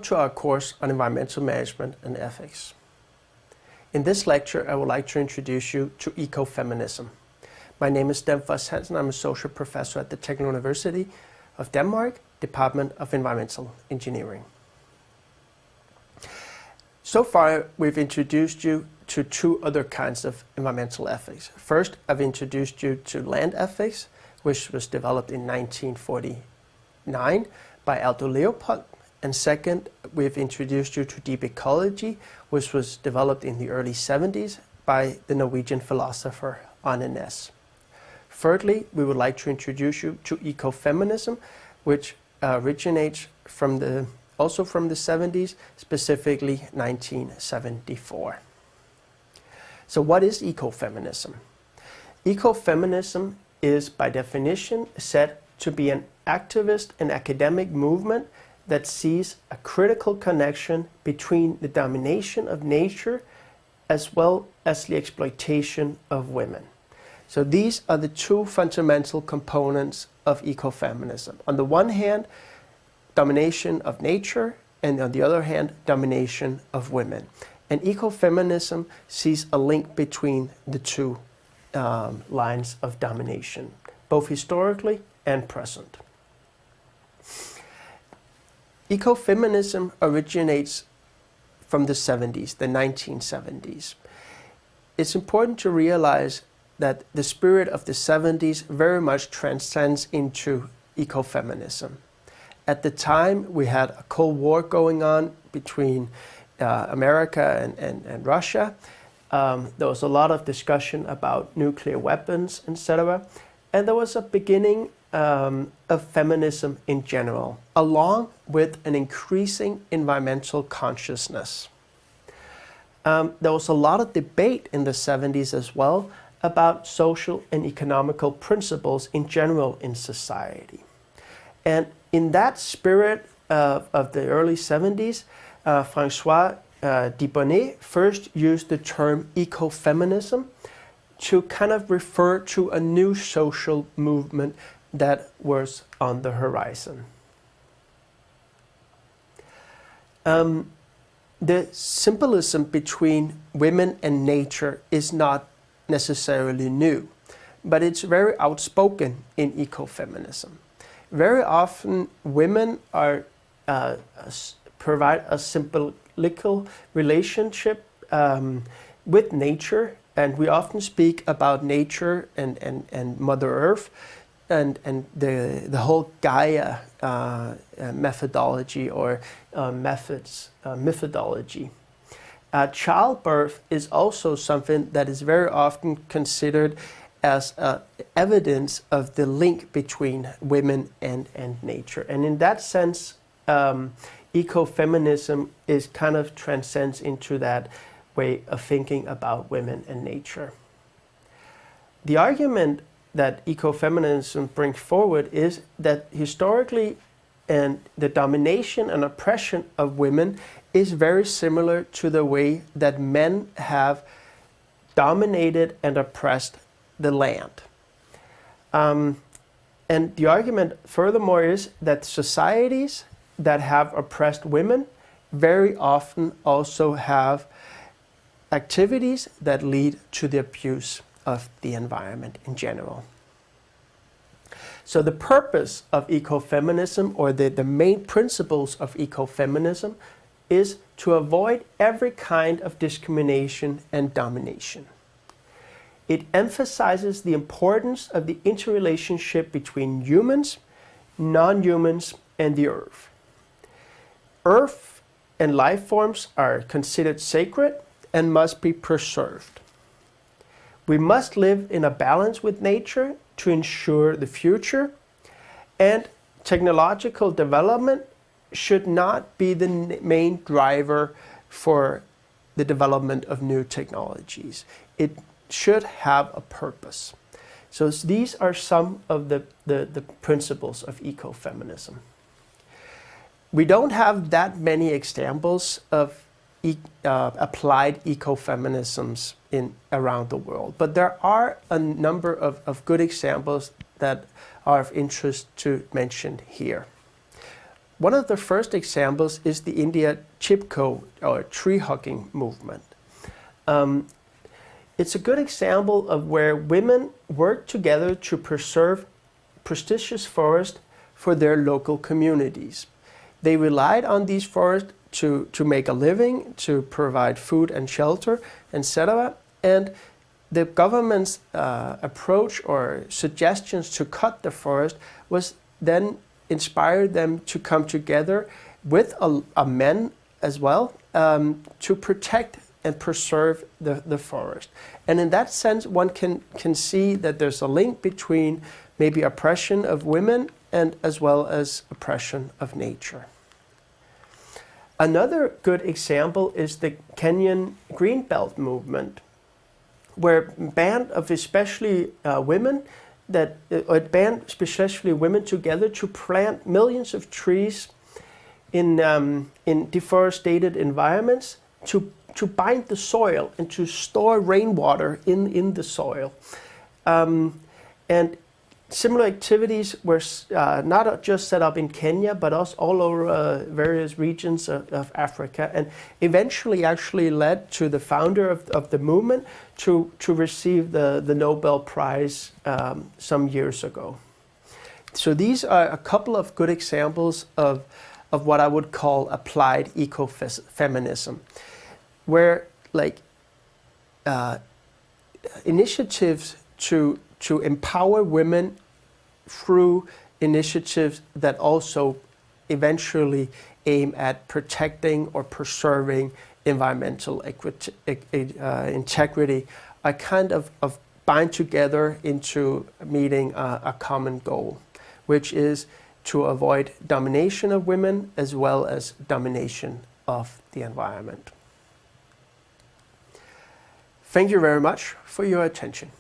to our course on environmental management and ethics. In this lecture, I would like to introduce you to ecofeminism. My name is Dan Foss Hansen. I'm a social professor at the Technical University of Denmark, Department of Environmental Engineering. So far, we've introduced you to two other kinds of environmental ethics. First, I've introduced you to land ethics, which was developed in 1949 by Aldo Leopold. And second, we've introduced you to deep ecology, which was developed in the early 70s by the Norwegian philosopher Arne Næss. Thirdly, we would like to introduce you to ecofeminism, which originates also from the 70s, specifically 1974. So what is ecofeminism? Ecofeminism is, by definition, said to be an activist and academic movement that sees a critical connection between the domination of nature as well as the exploitation of women. So these are the two fundamental components of ecofeminism. On the one hand, domination of nature, and on the other hand, domination of women. And ecofeminism sees a link between the two lines of domination, both historically and present. Ecofeminism originates from the 70s, the 1970s. It's important to realize that the spirit of the 70s very much transcends into ecofeminism. At the time, we had a Cold War going on between America and Russia. There was a lot of discussion about nuclear weapons, etc. And there was a beginning of feminism in general, along with an increasing environmental consciousness. There was a lot of debate in the 70s as well about social and economical principles in general in society. And in that spirit of the early 70s, François Dibonnet first used the term ecofeminism to kind of refer to a new social movement that was on the horizon. The symbolism between women and nature is not necessarily new, but it's very outspoken in ecofeminism. Very often, women are provide a symbolical relationship with nature, and we often speak about nature and Mother Earth and the whole Gaia methodology or methodology. Childbirth is also something that is very often considered as evidence of the link between women and nature. And in that sense, ecofeminism is kind of transcends into that way of thinking about women and nature. The argument that ecofeminism brings forward is that historically and the domination and oppression of women is very similar to the way that men have dominated and oppressed the land. And the argument furthermore is that societies that have oppressed women very often also have activities that lead to the abuse of the environment in general. So the purpose of ecofeminism, or the main principles of ecofeminism, is to avoid every kind of discrimination and domination. It emphasizes the importance of the interrelationship between humans, non-humans, and the Earth. Earth and life forms are considered sacred and must be preserved. We must live in a balance with nature to ensure the future, and technological development should not be the main driver for the development of new technologies. It should have a purpose. So these are some of the principles of ecofeminism. We don't have that many examples of applied ecofeminisms around the world, but there are a number of good examples that are of interest to mention here. one of the first examples is the India Chipko, or tree hugging movement. It's a good example of where women work together to preserve prestigious forests for their local communities. They relied on these forests to make a living, to provide food and shelter, etc. And the government's approach or suggestions to cut the forest was then inspired them to come together with a men as well to protect and preserve the forest. And in that sense, one can see that there's a link between maybe oppression of women and as well as oppression of nature. Another good example is the Kenyan Greenbelt movement, where a band of especially women together to plant millions of trees in deforested environments to bind the soil and to store rainwater in the soil. And similar activities were not just set up in Kenya, but also all over various regions of Africa, and eventually actually led to the founder of the movement to receive the Nobel Prize some years ago. So these are a couple of good examples of what I would call applied ecofeminism, where initiatives to empower women through initiatives that also eventually aim at protecting or preserving environmental integrity are kind of bind together into meeting a common goal, which is to avoid domination of women as well as domination of the environment. Thank you very much for your attention.